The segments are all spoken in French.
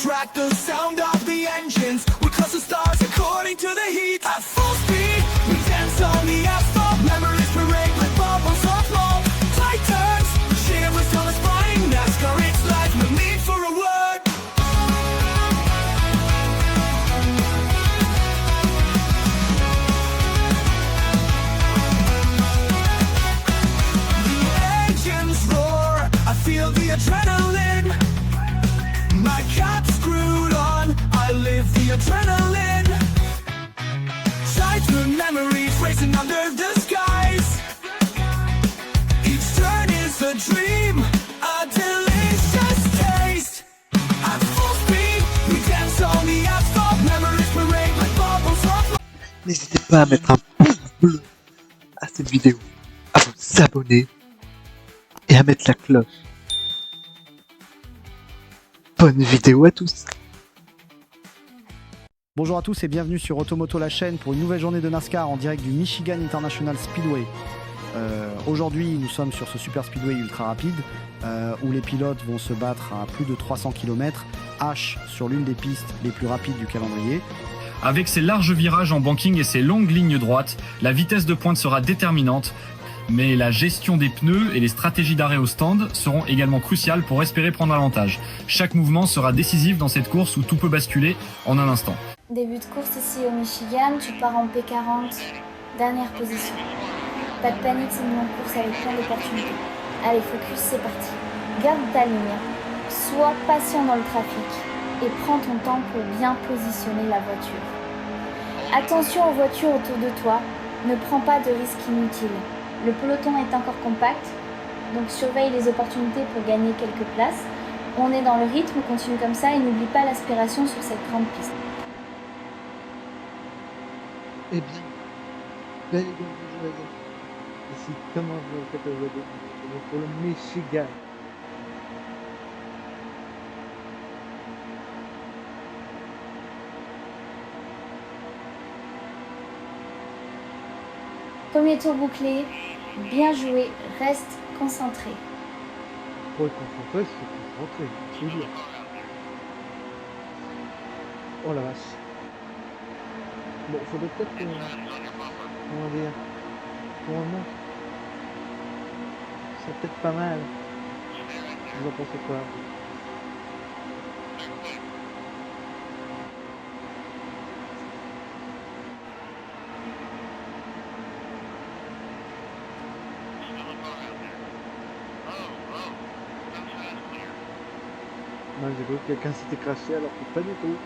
track the sound of the engines. We cross the stars according to the heat. At full speed, we dance on the asphalt. Memories parade like bubbles of love. Tight turns, shivers till it's flying. NASCAR, it's life, no need for a word. I feel the adrenaline. My cap's screwed on. I live the adrenaline. Childhood memories racing under the skies. Each turn is a dream, a delicious taste. At full speed, we dance on the asphalt. Memories parade like bubbles of. N'hésitez pas à mettre un pouce bleu à cette vidéo, à vous abonner et à mettre la cloche. Bonne vidéo à tous. Bonjour à tous et bienvenue sur Automoto la chaîne pour une nouvelle journée de NASCAR en direct du Michigan International Speedway. Aujourd'hui nous sommes sur ce super speedway ultra rapide où les pilotes vont se battre à plus de 300 km H sur l'une des pistes les plus rapides du calendrier. Avec ses larges virages en banking et ses longues lignes droites, la vitesse de pointe sera déterminante. Mais la gestion des pneus et les stratégies d'arrêt au stand seront également cruciales pour espérer prendre l'avantage. Chaque mouvement sera décisif dans cette course où tout peut basculer en un instant. Début de course ici au Michigan, tu pars en P40, dernière position. Pas de panique, c'est une longue course avec plein d'opportunités. Allez, focus, c'est parti. Garde ta ligne, sois patient dans le trafic et prends ton temps pour bien positionner la voiture. Attention aux voitures autour de toi, ne prends pas de risques inutiles. Le peloton est encore compact, donc surveille les opportunités pour gagner quelques places. On est dans le rythme, continue comme ça et n'oublie pas l'aspiration sur cette grande piste. Eh bien, belle et bonne journée. Ici, comment vous faites aujourd'hui pour le Michigan. Premier tour bouclé, bien joué, reste concentré. Pour être concentré, c'est concentré, c'est dur. Oh la vache. Bon, faudrait peut-être comment dire, qu'on remonte. C'est peut-être pas mal. Vous en pensez quoi? Moi j'ai cru que quelqu'un s'était craché alors que pas du tout.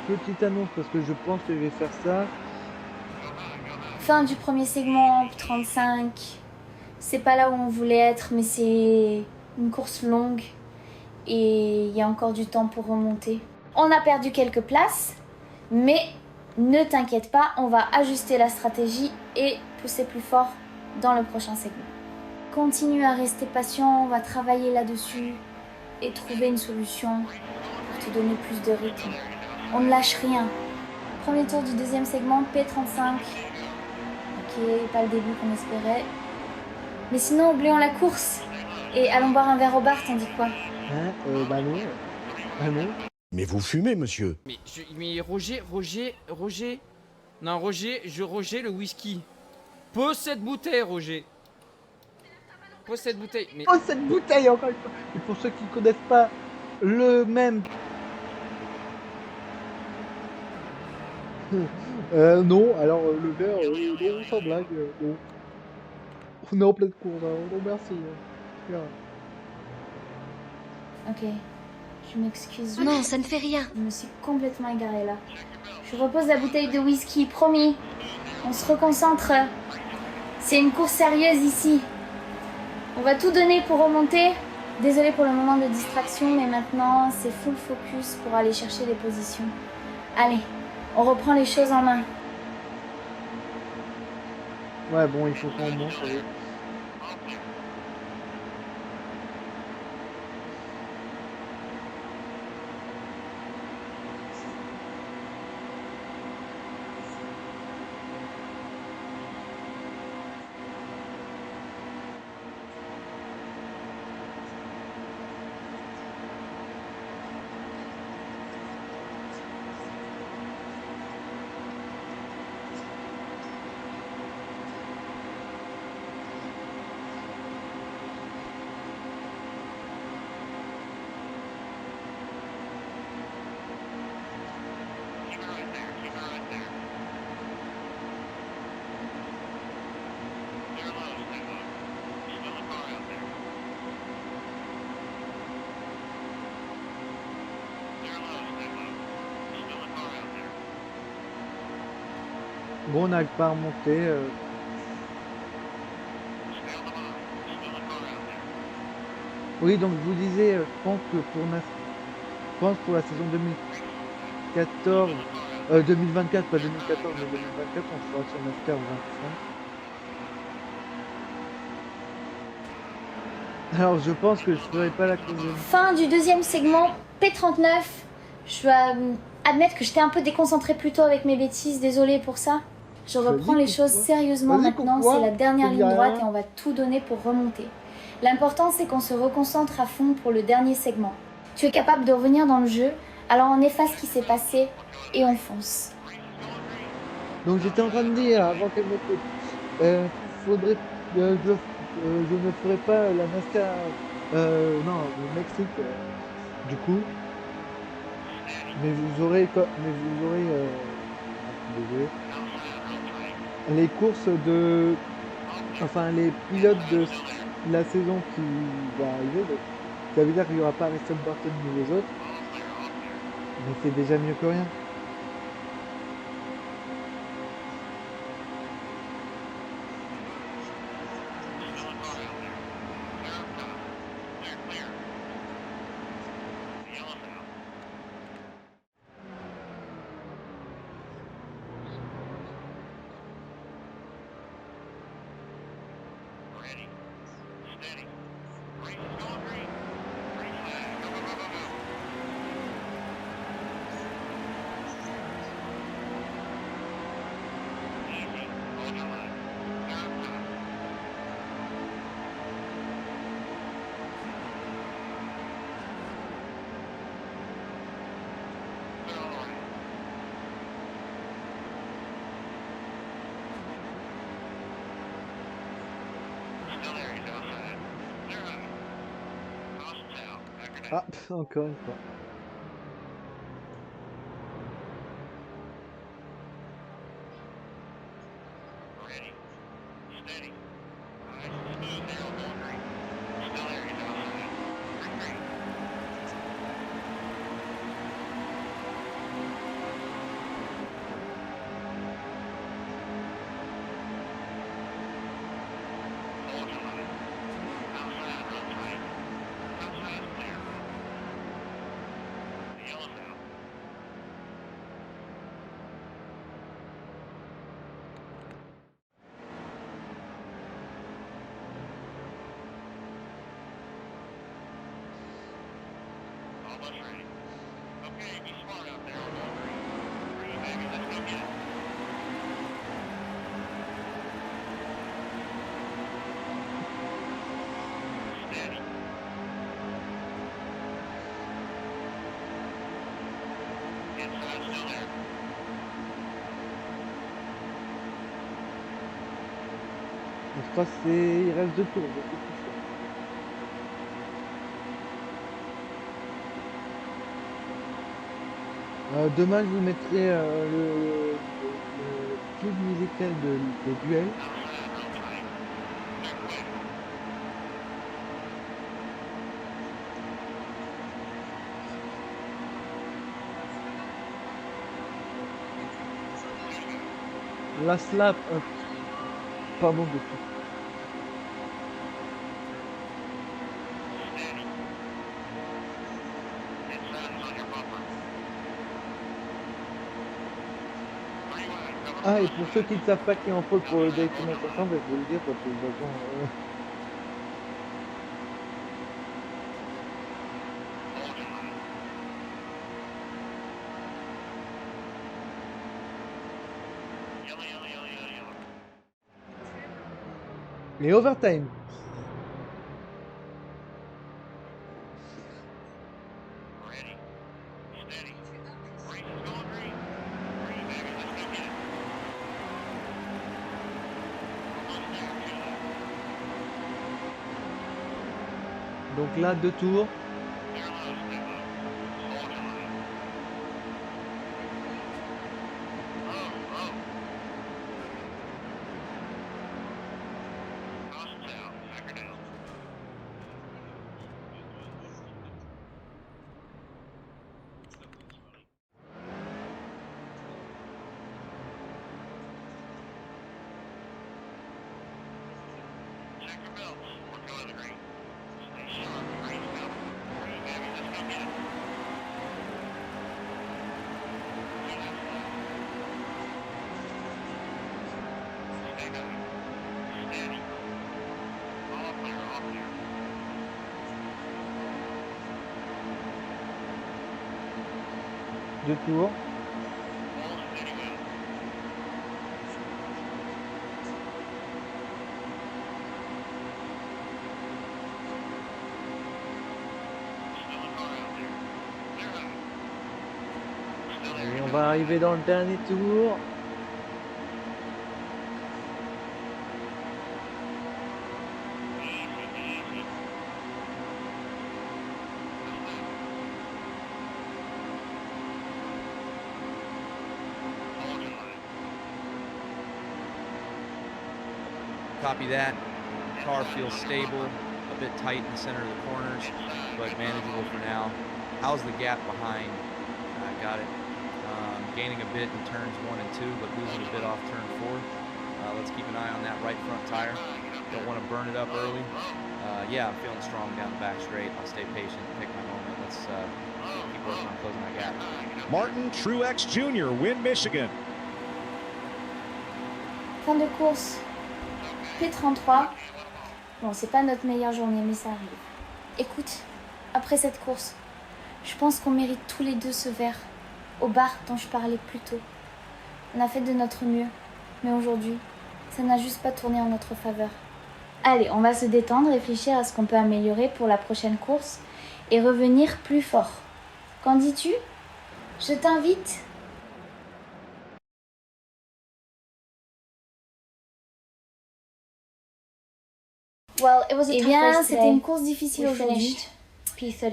Petite annonce parce que je pense que je vais faire ça. Fin du premier segment, 35. C'est pas là où on voulait être, mais c'est une course longue et il y a encore du temps pour remonter. On a perdu quelques places, mais ne t'inquiète pas, on va ajuster la stratégie et pousser plus fort dans le prochain segment. Continue à rester patient, on va travailler là-dessus et trouver une solution pour te donner plus de rythme. On ne lâche rien. Premier tour du deuxième segment, P35. Ok, pas le début qu'on espérait. Mais sinon, oublions la course. Et allons boire un verre au bar, t'en dis quoi? Bah non. Bah non. Mais vous fumez, monsieur. Mais Roger. Non, Roger, le whisky. Pose cette bouteille, Roger. Pose cette bouteille. Mais... Oh, cette bouteille, encore une fois. Et pour ceux qui ne connaissent pas le même... non, alors le verre, non, sans blague, non. On est en pleine course, hein, non merci. Ok, je m'excuse. Non, ça ne fait rien. Je me suis complètement égarée là. Je repose la bouteille de whisky, promis. On se reconcentre. C'est une course sérieuse ici. On va tout donner pour remonter. Désolée pour le moment de distraction, mais maintenant c'est full focus pour aller chercher les positions. Allez, on reprend les choses en main. Ouais, bon, il faut qu'on monte. Allez. Bon, on n'arrive pas à remonter. Oui, donc je vous disais, je pense que je pense pour la saison 2014, 2024, pas 2014, mais 2024, on sera sur NASCAR 25. Alors, je pense que je ferai pas la course. Fin du deuxième segment, P39. Je dois admettre que j'étais un peu déconcentrée plus tôt avec mes bêtises, désolée pour ça. Je reprends les choses sérieusement maintenant, c'est la dernière ligne droite et on va tout donner pour remonter. L'important c'est qu'on se reconcentre à fond pour le dernier segment. Tu es capable de revenir dans le jeu, alors on efface ce qui s'est passé et on fonce. Donc j'étais en train de dire, avant qu'elle me coupe, faudrait, je ne ferai pas la NASCAR, non, le Mexique, du coup. Mais vous aurez, désolé, les courses de, enfin les pilotes de la saison qui va arriver. Donc, ça veut dire qu'il n'y aura pas Ariston Barton ni les autres. Mais c'est déjà mieux que rien. Ah, encore une fois. Je crois que il reste 2 tours. Demain, je vous mettrai le club musical des duels. La slap, pas bon du tout. Ah, et pour ceux qui ne savent pas qui est en faute pour le Daytona 500, ben, je vais le dire parce que de toute façon, les overtime. Donc là, 2 tours. Deux tours. Et on va arriver dans le dernier tour. Copy that. Car feels stable, a bit tight in the center of the corners, but manageable for now. How's the gap behind? Got it. Gaining a bit in turns 1 and 2, but losing a bit off turn 4. Let's keep an eye on that right front tire. Don't want to burn it up early. Yeah, I'm feeling strong down the back straight. I'll stay patient, pick my moment. Let's keep working on closing that gap. Martin Truex Jr. win Michigan. Fin de course. P33. Bon, c'est pas notre meilleure journée, mais ça arrive. Écoute, après cette course, je pense qu'on mérite tous les deux ce verre au bar dont je parlais plus tôt. On a fait de notre mieux, mais aujourd'hui, ça n'a juste pas tourné en notre faveur. Allez, on va se détendre, réfléchir à ce qu'on peut améliorer pour la prochaine course et revenir plus fort. Qu'en dis-tu? Je t'invite. Eh bien, c'était une course difficile aujourd'hui.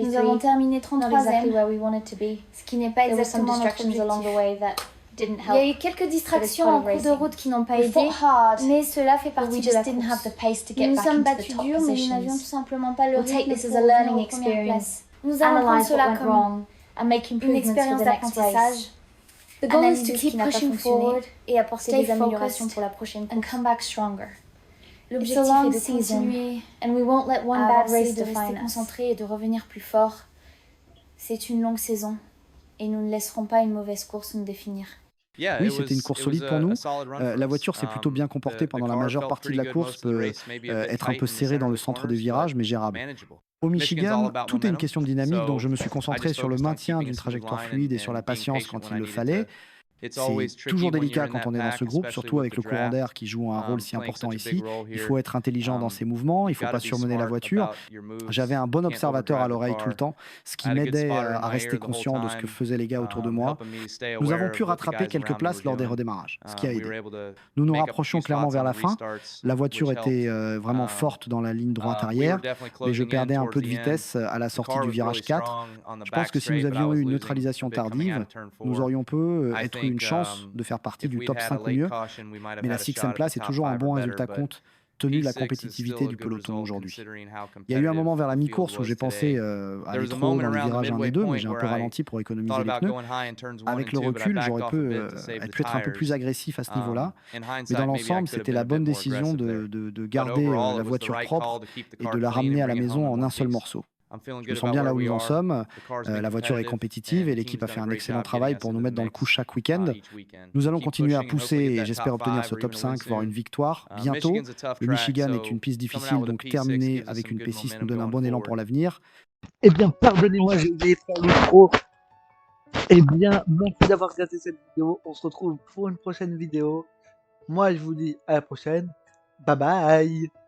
Nous avons terminé 33e, ce qui n'est pas exactement notre objectif. Il y a eu quelques distractions en cours de route qui n'ont pas aidé, mais cela fait partie de la course. Nous nous sommes battus dur, mais nous n'avions tout simplement pas le rythme pour revenir aux premières places. Nous allons prendre cela comme une expérience d'apprentissage. The goal is to keep pushing forward et apporter des améliorations pour la prochaine course. L'objectif est de continuer à avancer, de rester concentré et de revenir plus fort. C'est une longue saison et nous ne laisserons pas une mauvaise course nous définir. Oui, c'était une course solide pour nous. La voiture s'est plutôt bien comportée pendant la majeure partie de la course, peut être un peu serrée dans le centre de virage, mais gérable. Au Michigan, tout est une question de dynamique, donc je me suis concentré sur le maintien d'une trajectoire fluide et sur la patience quand il le fallait. C'est toujours délicat quand on est dans ce groupe, surtout avec le courant d'air qui joue un rôle si important ici. Il faut être intelligent dans ses mouvements, il ne faut pas surmener la voiture. J'avais un bon observateur à l'oreille tout le temps, ce qui m'aidait à rester conscient de ce que faisaient les gars autour de moi. Nous avons pu rattraper quelques places lors des redémarrages, ce qui a aidé. Nous nous rapprochions clairement vers la fin. La voiture était vraiment forte dans la ligne droite arrière, mais je perdais un peu de vitesse à la sortie du virage 4. Je pense que si nous avions eu une neutralisation tardive, nous aurions pu être une chance de faire partie du top 5 ou mieux, mais la 6e place est toujours un bon résultat compte tenu de la compétitivité du peloton aujourd'hui. Il y a eu un moment vers la mi-course où j'ai pensé aller trop haut dans le virage 1 et 2, mais j'ai un peu ralenti pour économiser les pneus. Avec le recul, j'aurais pu être un peu plus agressif à ce niveau-là, mais dans l'ensemble, c'était la bonne décision de garder la voiture propre et de la ramener à la maison en un seul morceau. I'm feeling Je me good sens about bien where là où we nous en are. sommes. The car's been La voiture est competitive, compétitive and et the l'équipe a team's fait done un a great excellent job travail getting pour us nous into mettre the dans le coup mix, chaque week-end. each weekend. Nous So allons keep continuer à pushing and pousser hopefully get et that j'espère top obtenir 5 ce or top even a win 5, voire une soon. victoire bientôt. Michigan's a tough Le track, Michigan est so une piste coming difficile, out with a donc P6 terminer gives us avec some une good P6 nous momentum donne un going bon élan forward. pour l'avenir. Eh bien, pardonnez-moi, j'ai oublié de faire l'intro. Eh bien, merci d'avoir regardé cette vidéo. On se retrouve pour une prochaine vidéo. Moi, je vous dis à la prochaine. Bye bye.